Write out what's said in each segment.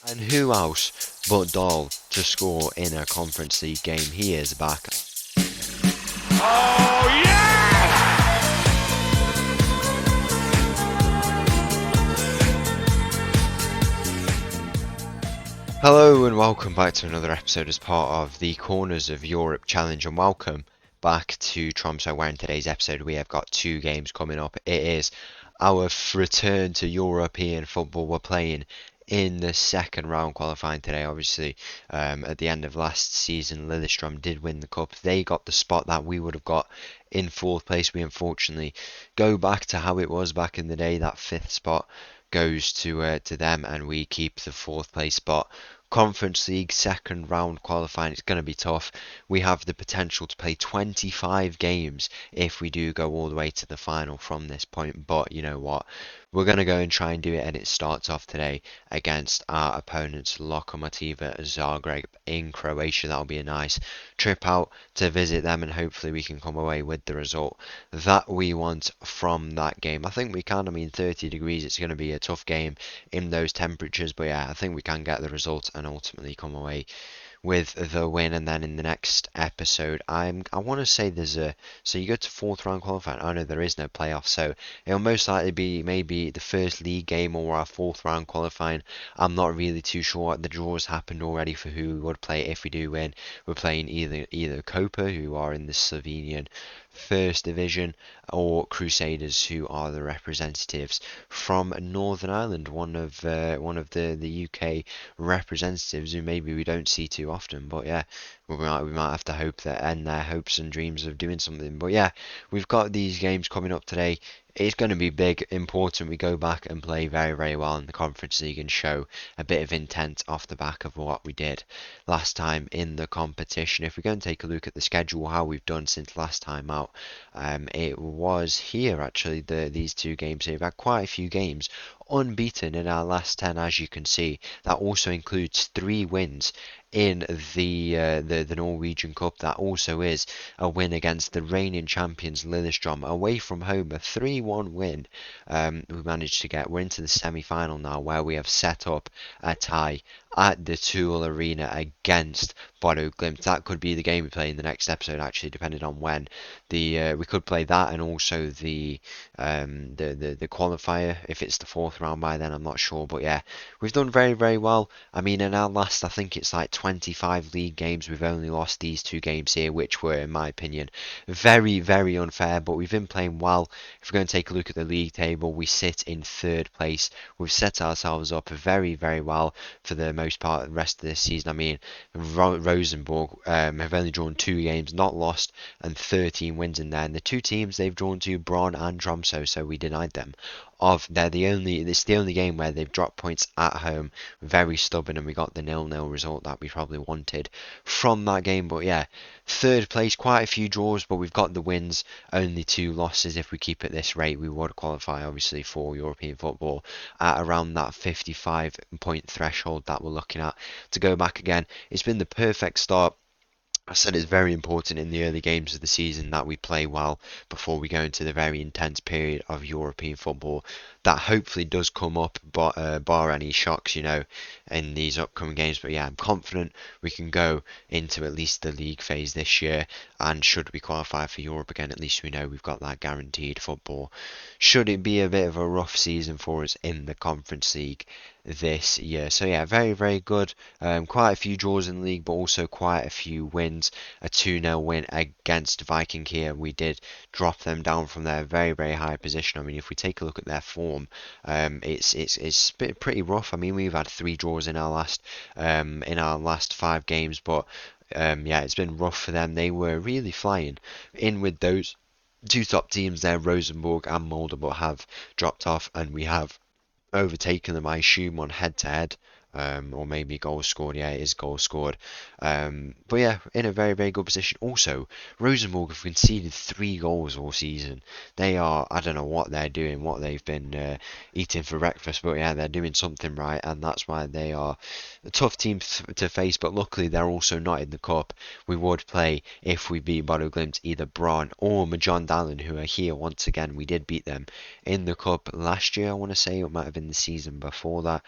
And who else but Dahl to score in a Conference League game? He is back. Oh, yes! Hello and welcome back to another episode as part of the Corners of Europe Challenge, and welcome back to Tromso, where in today's episode we have got two games coming up. It is our return to European football. We're playing in the second round qualifying today. Obviously, at the end of last season, Lillestrøm did win the cup. They got the spot that we would have got in fourth place. We unfortunately go back to how it was back in the day. That fifth spot goes to them, and we keep the fourth place spot. Conference League second round qualifying, it's going to be tough. We have the potential to play 25 games if we do go all the way to the final from this point, but you know what? We're going to go and try and do it, and it starts off today against our opponents, Lokomotiva Zagreb in Croatia. That'll be a nice trip out to visit them, and hopefully we can come away with the result that we want from that game. I think we can. I mean, 30 degrees, it's going to be a tough game in those temperatures, but yeah, I think we can get the result and ultimately come away with the win. And then in the next episode, I want to say so you go to fourth round qualifying. Oh no, there is no playoff, so it'll most likely be maybe the first league game or our fourth round qualifying. I'm not really too sure. The draws happened already for who we would play if we do win. We're playing either Koper, who are in the Slovenian First Division, or Crusaders, who are the representatives from Northern Ireland, one of the UK representatives who maybe we don't see too often. But yeah, we might have to hope that end their hopes and dreams of doing something. But yeah, we've got these games coming up today. It's going to be big, important. We go back and play very, very well in the Conference League and show a bit of intent off the back of what we did last time in the competition. If we go and take a look at the schedule, how we've done since last time out, it was here actually, these two games here. We've had quite a few games unbeaten in our last 10, as you can see. That also includes 3 wins in the Norwegian Cup. That also is a win against the reigning champions Lillestrøm away from home, a 3-1 win. We managed to get. We're into the semi-final now, where we have set up a tie at the Tool Arena against Bodo Glimt. That could be the game we play in the next episode, actually, depending on when. We could play that, and also the qualifier if it's the fourth round by then. I'm not sure, but yeah, we've done very, very well. I mean, in our last, I think it's like 25 league games, we've only lost these 2 games here, which were, in my opinion, very, very unfair. But we've been playing well. If we're going to take a look at the league table, we sit in third place. We've set ourselves up very, very well for the most part of the rest of this season. I mean, Rosenborg have only drawn 2 games, not lost, and 13 wins in there. And the 2 teams they've drawn to, Brann and Tromso, so we denied them. It's the only game where they've dropped points at home. Very stubborn, and we got the 0-0 result that we probably wanted from that game. But yeah, third place, quite a few draws, but we've got the wins, only 2 losses. If we keep at this rate, we would qualify obviously for European football at around that 55 point threshold that we're looking at to go back again. It's been the perfect start. I said it's very important in the early games of the season that we play well before we go into the very intense period of European football that hopefully does come up, bar any shocks, in these upcoming games. But yeah, I'm confident we can go into at least the league phase this year, and should we qualify for Europe again, at least we know we've got that guaranteed football. Should it be a bit of a rough season for us in the Conference League this year. So yeah, very, very good. Quite a few draws in the league, but also quite a few wins. A 2-0 win against Viking here. We did drop them down from their very, very high position. I mean, if we take a look at their form, it's pretty rough. I mean, we've had 3 draws in our last 5 games, but yeah, it's been rough for them. They were really flying in with those 2 top teams there, Rosenborg and Molde, but have dropped off, and we have overtaken them, I assume, on head-to-head. Or maybe goals scored. Yeah, it is goals scored. But yeah, in a very, very good position. Also, Rosenborg have conceded 3 goals all season. They are, I don't know what they're doing, what they've been eating for breakfast, but yeah, they're doing something right, and that's why they are a tough team to face. But luckily, they're also not in the cup. We would play, if we beat Bodo Glimt, either Brann or Mjøndalen, who are here once again. We did beat them in the cup last year, I want to say, or it might have been the season before that.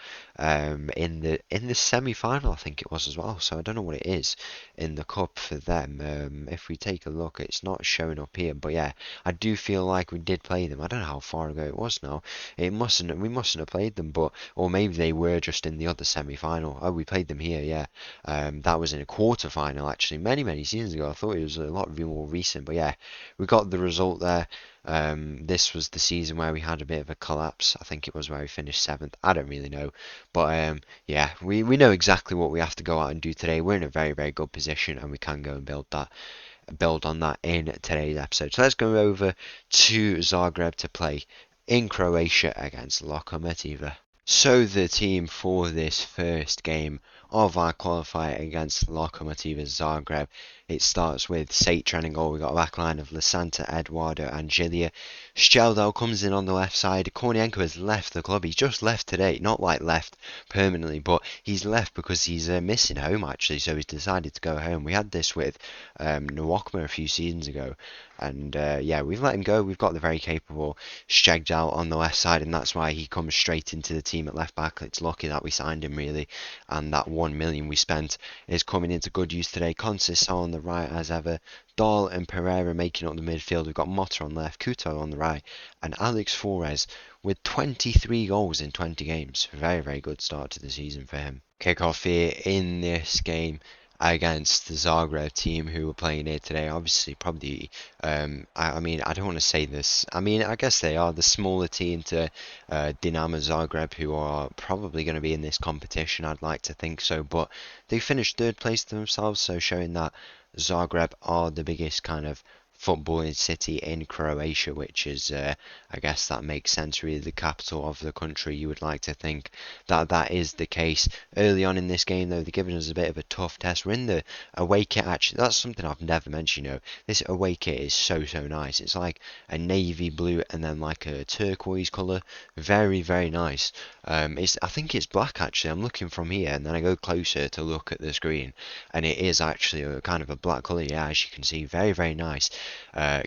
In in the semi-final, I think it was as well. So I don't know what it is in the cup for them. If we take a look, it's not showing up here, but yeah, I do feel like we did play them. I don't know how far ago it was now. We mustn't have played them, but or maybe they were just in the other semi-final. Oh, we played them here, yeah. That was in a quarter-final actually, many seasons ago. I thought it was a lot more recent, but yeah, we got the result there. This was the season where we had a bit of a collapse. I think it was where we finished seventh. I don't really know, but yeah, we know exactly what we have to go out and do today. We're in a very good position, and we can go and build on that in today's episode. So let's go over to Zagreb to play in Croatia against Lokomotiva. So the team for this first game of our qualifier against Lokomotiva Zagreb, it starts with Satran in goal. We got a back line of Lasanta, Eduardo and Gilia. Sheldal comes in on the left side. Kornienko has left the club. He's just left today. Not like left permanently, but he's left because he's missing home actually, so he's decided to go home. We had this with Nwokma a few seasons ago, and yeah, we've let him go. We've got the very capable Sheldal on the left side, and that's why he comes straight into the team at left back. It's lucky that we signed him really, and that 1 million we spent is coming into good use today. Conceição on the right as ever, Dahl and Pereira making up the midfield. We've got Motta on left, Couto on the right, and Alex Flores with 23 goals in 20 games. Very good start to the season for him. Kick off here in this game against the Zagreb team who were playing here today. Obviously, probably, I mean, I don't want to say this. I mean, I guess they are the smaller team to Dinamo Zagreb, who are probably going to be in this competition. I'd like to think so, but they finished third place to themselves, so showing that Zagreb are the biggest kind of footballing city in Croatia, which is, I guess that makes sense, really, the capital of the country. You would like to think that that is the case. Early on in this game, though, they're giving us a bit of a tough test. We're in the away kit, actually. That's something I've never mentioned, you know. This away kit is so nice. It's like a navy blue and then like a turquoise colour. Very nice. I think it's black, actually. I'm looking from here, and then I go closer to look at the screen, and it is actually a kind of a black colour. Yeah, as you can see, very nice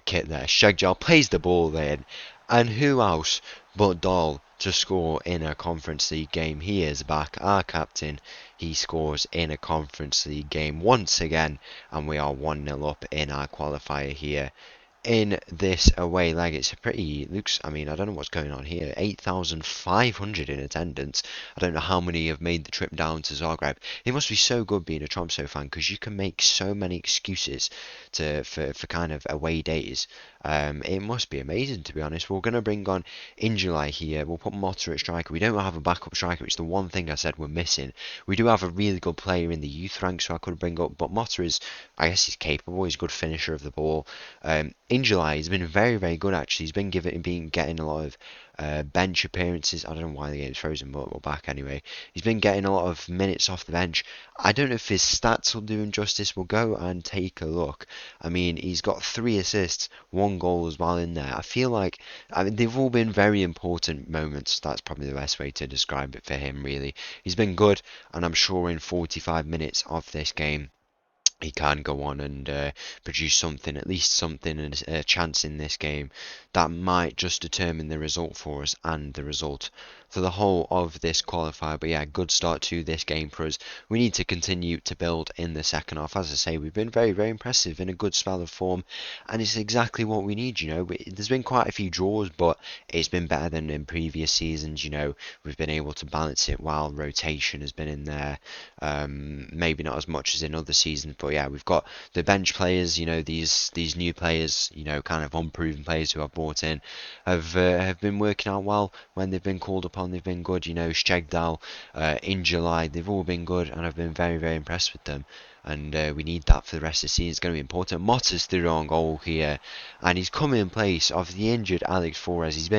kit there. Sheldal plays the ball in, and who else but Dahl to score in a Conference League game? He is back, our captain. He scores in a Conference League game once again, and we are 1-0 up in our qualifier here. In this away leg, it's a pretty, looks, I mean, I don't know what's going on here, 8,500 in attendance. I don't know how many have made the trip down to Zagreb. It must be so good being a Tromso fan, because you can make so many excuses for kind of away days. It must be amazing, to be honest. We're going to bring on Injulai here. We'll put Motta at striker. We don't have a backup striker, which is the one thing I said we're missing. We do have a really good player in the youth ranks who I could bring up, but Motta is, I guess he's capable. He's a good finisher of the ball. In July, he's been very good actually. He's been getting a lot of bench appearances. I don't know why the game's frozen, but we're back anyway. He's been getting a lot of minutes off the bench. I don't know if his stats will do him justice. We'll go and take a look. I mean, he's got 3 assists, 1 goal as well in there. I feel like, I mean, they've all been very important moments. That's probably the best way to describe it for him, really. He's been good, and I'm sure in 45 minutes of this game, he can go on and produce something, at least something, and a chance in this game that might just determine the result for us and the result for the whole of this qualifier. But yeah, good start to this game for us. We need to continue to build in the second half. As I say, we've been very impressive, in a good spell of form, and it's exactly what we need, you know. There's been quite a few draws, but it's been better than in previous seasons, you know. We've been able to balance it while rotation has been in there. Maybe not as much as in other seasons, but yeah, we've got the bench players, you know, these new players, you know, kind of unproven players who I've brought in have been working out well when they've been called upon. They've been good, you know. Sheldal, in July, they've all been good, and I've been very impressed with them. And we need that for the rest of the season. It's going to be important. Motta's through on goal here, and he's come in place of the injured Alex Flores. He's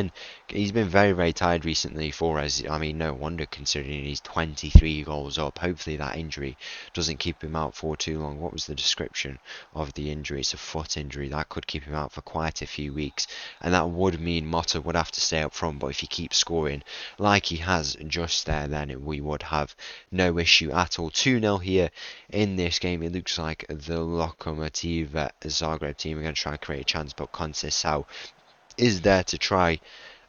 been very tired recently. Flores, I mean, no wonder considering he's 23 goals up. Hopefully that injury doesn't keep him out for too long. What was the description of the injury? It's a foot injury. That could keep him out for quite a few weeks, and that would mean Motta would have to stay up front. But if he keeps scoring like he has just there, then we would have no issue at all. 2-0 here in this game. It looks like the Lokomotiva Zagreb team are going to try and create a chance, but Conceição is there to try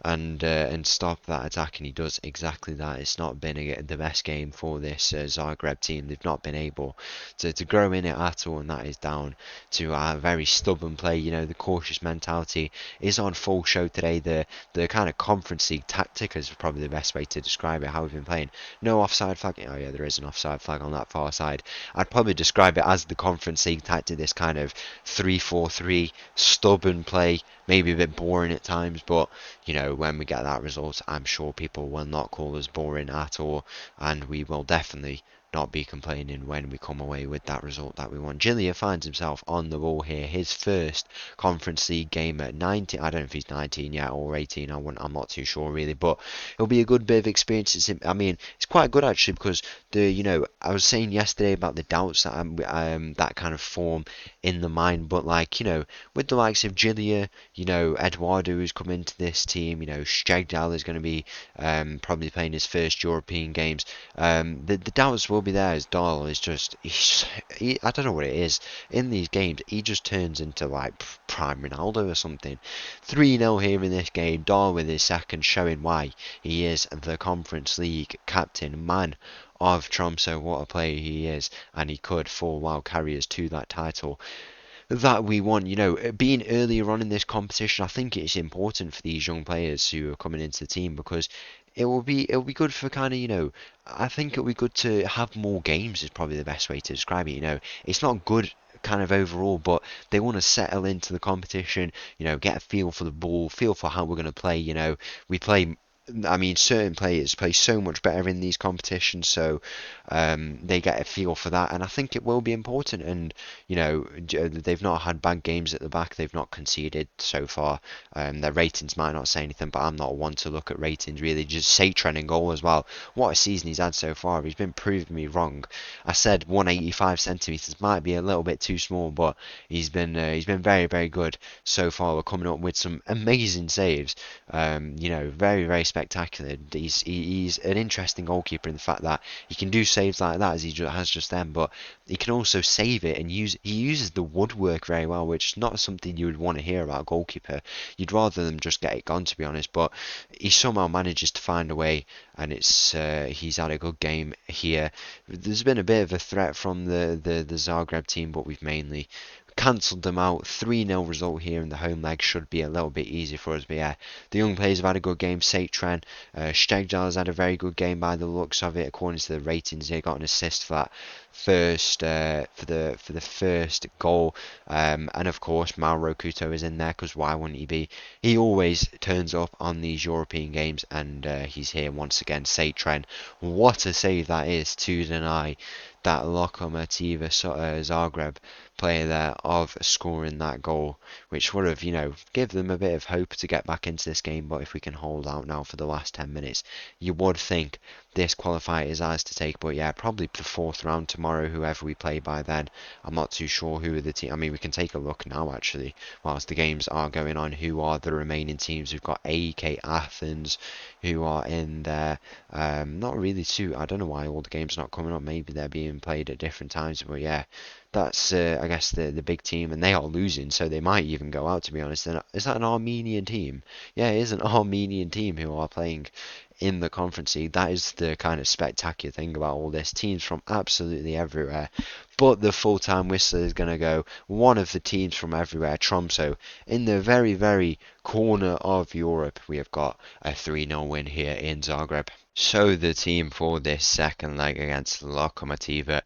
and stop that attack, and he does exactly that. It's not been the best game for this Zagreb team. They've not been able to grow in it at all, and that is down to very stubborn play. You know, the cautious mentality is on full show today. The kind of conference league tactic is probably the best way to describe it, how we've been playing. No offside flag. Oh yeah, there is an offside flag on that far side. I'd probably describe it as the conference league tactic, this kind of 3-4-3 stubborn play, maybe a bit boring at times, but you know, when we get that result, I'm sure people will not call us boring at all, and we will definitely not be complaining when we come away with that result that we want. Gillia finds himself on the ball here, his first Conference League game at 19. I don't know if he's 19 yet or 18. I'm not too sure really, but it'll be a good bit of experience. I mean, it's quite good actually, because I was saying yesterday about the doubts that that kind of form in the mind, but like, with the likes of Gillia, Eduardo who's come into this team, Stegdal is going to be probably playing his first European games. The doubts will be there, as Dahl is just, I don't know what it is. In these games, he just turns into like prime Ronaldo or something. 3-0 here in this game. Dahl with his second, showing why he is the Conference League captain, man of Tromso. What a player he is, and he could full well carry us to that title that we want. Being earlier on in this competition, I think it's important for these young players who are coming into the team, because it'll be good for kind of, I think it'll be good to have more games is probably the best way to describe it. It's not good kind of overall, but they want to settle into the competition, get a feel for the ball, feel for how we're going to play. We play, I mean, certain players play so much better in these competitions, so they get a feel for that, and I think it will be important. And they've not had bad games at the back; they've not conceded so far. Their ratings might not say anything, but I'm not one to look at ratings really. Just Satren in goal as well. What a season he's had so far! He's been proving me wrong. I said 185 centimeters might be a little bit too small, but he's been very, very good so far. We're coming up with some amazing saves. Very, very spectacular. He's an interesting goalkeeper in the fact that he can do saves like that as he has just then, but he can also save it, and he uses the woodwork very well, which is not something you would want to hear about a goalkeeper. You'd rather them just get it gone, to be honest, but he somehow manages to find a way, and he's had a good game here. There's been a bit of a threat from the Zagreb team, but we've mainly cancelled them out. 3-0 result here in the home leg should be a little bit easier for us. But yeah, the young players have had a good game. Satren, Stegdal has had a very good game by the looks of it. According to the ratings, he got an assist for that first for the first goal. And of course, Mauro Couto is in there, because why wouldn't he be? He always turns up on these European games, and he's here once again. Satren, what a save that is to deny that Lokomotiva Zagreb player there of scoring that goal, which would have, give them a bit of hope to get back into this game. But if we can hold out now for the last 10 minutes, you would think this qualifier is ours to take. But yeah, probably the fourth round tomorrow, whoever we play by then. I'm not too sure who are the team. I mean, we can take a look now, actually, whilst the games are going on, who are the remaining teams. We've got AEK Athens, who are in there. Not really too, I don't know why all the games are not coming up. Maybe they're being played at different times, but yeah, that's I guess the big team, and they are losing, so they might even go out, to be honest. Is that an Armenian team? Yeah, it is an Armenian team who are playing in the Conference League. That is the kind of spectacular thing about all this. Teams from absolutely everywhere. But the full-time whistler is going to go one of the teams from everywhere, Tromso. In the very, very corner of Europe, we have got a 3-0 win here in Zagreb. So the team for this second leg against Lokomotiva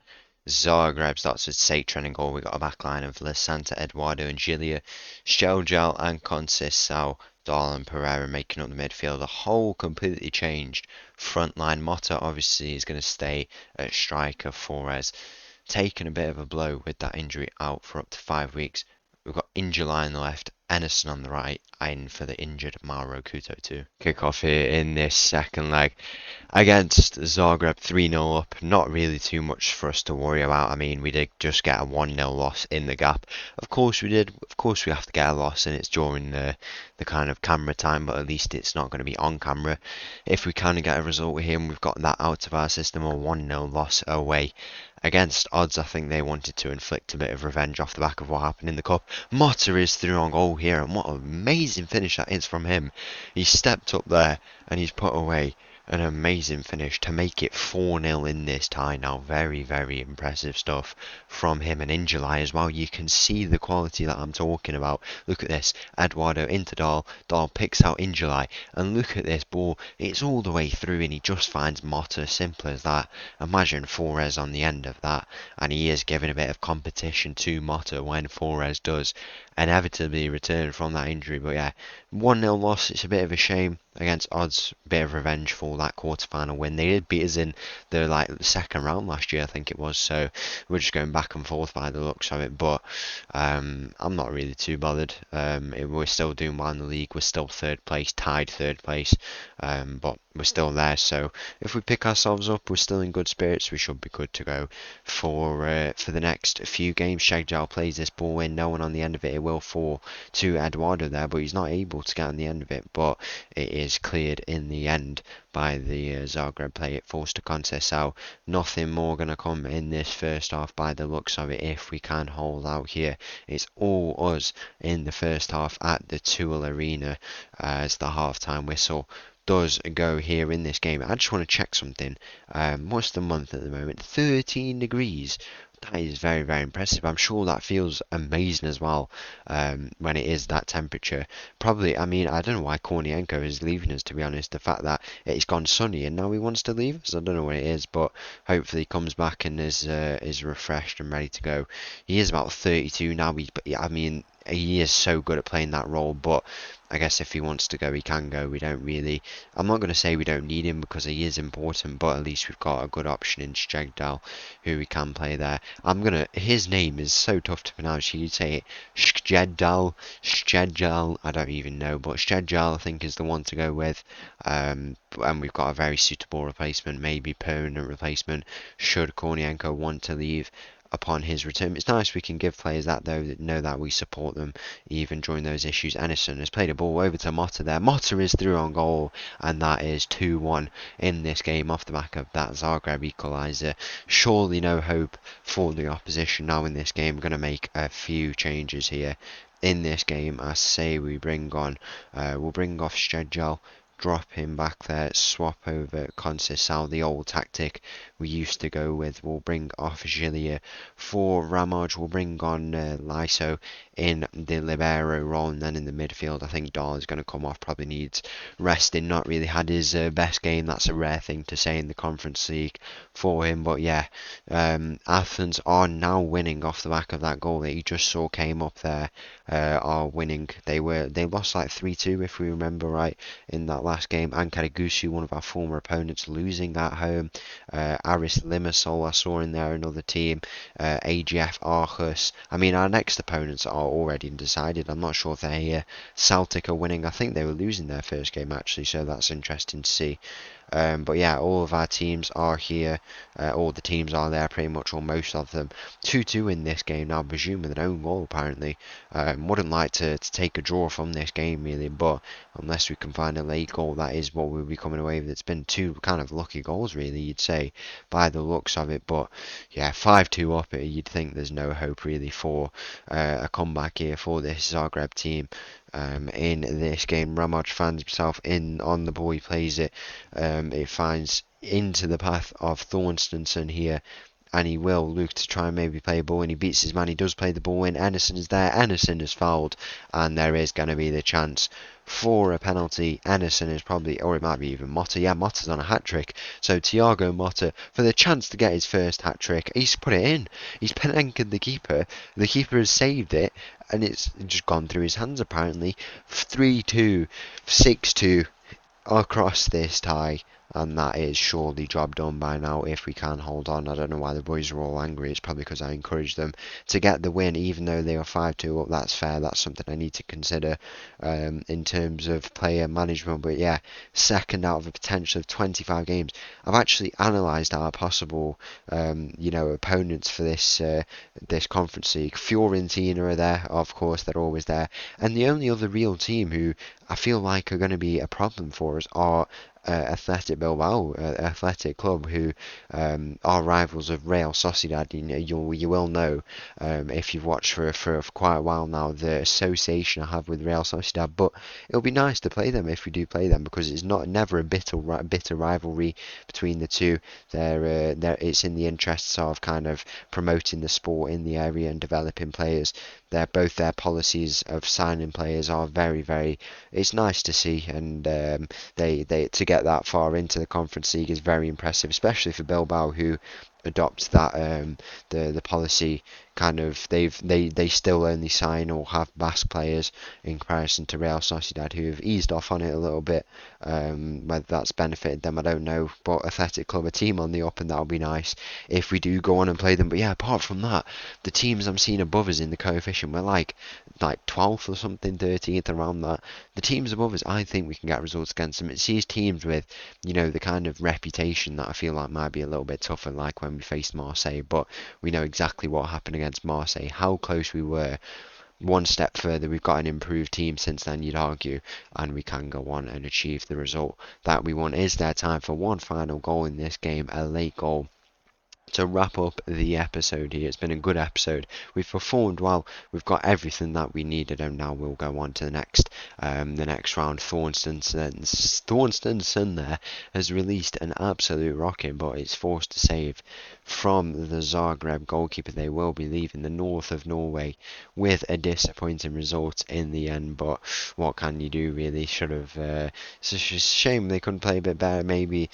Zagreb starts with Satren in goal. We got a backline of Lisanta, Eduardo and Gilia, Sheljal and Conceição, Dahl and Pereira making up the midfield. The whole completely changed front line. Motta obviously is going to stay at striker. Flores taking a bit of a blow with that injury, out for up to 5 weeks. We've got Injali on the left, Enerson on the right, and for the injured Mauro Couto too. Kick off here in this second leg against Zagreb, 3-0 up. Not really too much for us to worry about. I mean, we did just get a 1-0 loss in the gap. Of course we did. Of course we have to get a loss, and it's during the kind of camera time, but at least it's not going to be on camera. If we kind of get a result here and we've got that out of our system, a 1-0 loss away Against odds, I think they wanted to inflict a bit of revenge off the back of what happened in the cup. Motta is through on goal here, and what an amazing finish that is from him. He stepped up there and he's put away an amazing finish to make it 4-0 in this tie now. Very, very impressive stuff from him. And in July as well, you can see the quality that I'm talking about. Look at this. Eduardo into Dahl. Dahl picks out in July. And look at this ball. It's all the way through and he just finds Motta. Simple as that. Imagine Flores on the end of that. And he is giving a bit of competition to Motta when Flores does inevitably return from that injury. But yeah, 1-0 loss. It's a bit of a shame against odds. Bit of revenge for that quarter-final win. They did beat us in the second round last year, I think it was. So we're just going back and forth by the looks of it. But I'm not really too bothered. We're still doing well in the league. We're still third place, tied third place. But we're still there. So if we pick ourselves up, we're still in good spirits. We should be good to go for the next few games. Shagjal plays this ball in, no one on the end of it. It will fall to Eduardo there, but he's not able to get on the end of it. But it is cleared in the end by the Zagreb player. It falls to Conceição. Nothing more going to come in this first half by the looks of it if we can hold out here. It's all us in the first half at the Tool Arena as the half-time whistle does go here in this game. I just want to check something. What's the month at the moment? 13 degrees. That is very, very impressive. I'm sure that feels amazing as well when it is that temperature. Probably, I mean, I don't know why Kornienko is leaving us, to be honest. The fact that it's gone sunny and now he wants to leave us, I don't know what it is, but hopefully he comes back and is refreshed and ready to go. He is about 32 now. I mean, he is so good at playing that role, but I guess if he wants to go, he can go. I'm not going to say we don't need him because he is important, but at least we've got a good option in Skjegdal who we can play there. His name is so tough to pronounce. You'd say it Skjedal, I don't even know, but Skjedal I think is the one to go with. And we've got a very suitable replacement, maybe permanent replacement, should Kornienko want to leave upon his return. It's nice we can give players that, though, that know that we support them even during those issues. Ennison has played a ball over to Motta there. Motta is through on goal, and that is 2-1 in this game off the back of that Zagreb equaliser. Surely no hope for the opposition now in this game. We're going to make a few changes here in this game. I say we'll bring off Stedjal, drop him back there, swap over Conceição, the old tactic we used to go with. We'll bring off Gilia for Ramaj. We'll bring on Lyso in the libero role, and then in the midfield I think Dahl is going to come off, probably needs resting, not really had his best game. That's a rare thing to say in the Conference League for him, but yeah, Athens are now winning off the back of that goal that you just saw came up there. Are winning. They lost like 3-2 if we remember right in that last game. Ankara, one of our former opponents, losing at home. Aris Limassol I saw in there, another team. AGF Aarhus. I mean, our next opponents are already decided. I'm not sure if they're here. Celtic are winning. I think they were losing their first game actually, so that's interesting to see. But yeah, all of our teams are here. All the teams are there, pretty much, or most of them. 2-2 in this game now, Bajoum with an own goal apparently. Wouldn't like to take a draw from this game really, but unless we can find a late goal, that is what we'll be coming away with. It's been two kind of lucky goals really, you'd say, by the looks of it. But yeah, 5-2 up, you'd think there's no hope really for a comeback here for this Zagreb team. In this game, Ramaj finds himself in on the ball. He plays it. It finds into the path of Thorstenson here, and he will look to try and maybe play a ball, and he beats his man. He does play the ball in. Ennison is there. Ennison is fouled, and there is going to be the chance for a penalty. Ennison is probably, or it might be even Motta. Yeah, Motta's on a hat-trick. So Thiago Motta, for the chance to get his first hat-trick, he's put it in. He's penenkered the keeper. The keeper has saved it, and it's just gone through his hands apparently. 3-2, 6-2 across this tie. And that is surely job done by now if we can hold on. I don't know why the boys are all angry. It's probably because I encouraged them to get the win, even though they are 5-2 up. That's fair. That's something I need to consider in terms of player management. But yeah, second out of a potential of 25 games. I've actually analysed our possible, opponents for this Conference League. Fiorentina are there, of course. They're always there. And the only other real team who I feel like are going to be a problem for us are Athletic Bilbao, Athletic Club, who are rivals of Real Sociedad. You will know if you've watched for quite a while now the association I have with Real Sociedad. But it'll be nice to play them if we do play them, because it's not never a bitter rivalry between the two. It's in the interests of kind of promoting the sport in the area and developing players. Their policies of signing players are very. It's nice to see, and they to get that far into the Conference League is very impressive, especially for Bilbao, who adopt that the policy. Kind of they still only sign or have Basque players in comparison to Real Sociedad, who have eased off on it a little bit. Whether that's benefited them, I don't know. But Athletic Club, a team on the up, and that'll be nice if we do go on and play them. But yeah, apart from that, the teams I'm seeing above us in the coefficient, we're like 12th or something, 13th, around that. The teams above us, I think we can get results against them. It sees teams with, the kind of reputation that I feel like might be a little bit tougher, like when we faced Marseille. But we know exactly what happened against Marseille, how close we were. One step further, we've got an improved team since then, you'd argue, and we can go on and achieve the result that we want. Is there time for one final goal in this game, a late goal to wrap up the episode here? It's been a good episode. We've performed well. We've got everything that we needed, and now we'll go on to the next round. Thorstenson there has released an absolute rocket, but it's forced to save from the Zagreb goalkeeper. They will be leaving the north of Norway with a disappointing result in the end, but what can you do, really? It's a shame they couldn't play a bit better, maybe,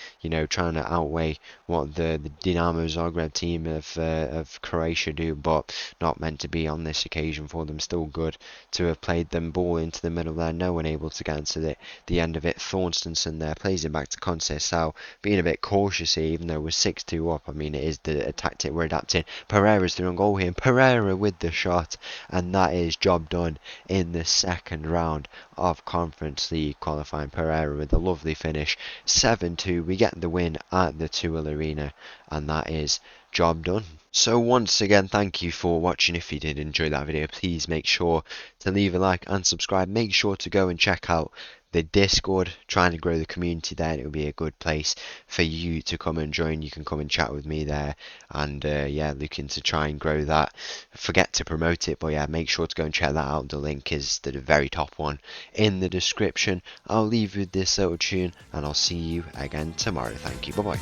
trying to outweigh what the Dinamo Zagreb team of Croatia do, but not meant to be on this occasion for them. Still good to have played them ball into the middle there, no one able to get into the end of it. Thorstenson there plays it back to Conceição, being a bit cautious here, even though we're 6-2 up. I mean, it is the tactic we're adapting. Pereira's through on goal here, Pereira with the shot, and that is job done in the second round of Conference League qualifying. Pereira with a lovely finish, 7-2. We get the win at the Tuel Arena, and that is job done. So once again, thank you for watching. If you did enjoy that video, please make sure to leave a like and subscribe. Make sure to go and check out the Discord, trying to grow the community there. It'll be a good place for you to come and join. You can come and chat with me there, and looking to try and grow that. Forget to promote it, but yeah, make sure to go and check that out. The link is the very top one in the description. I'll leave you with this little tune, and I'll see you again tomorrow. Thank you, bye bye.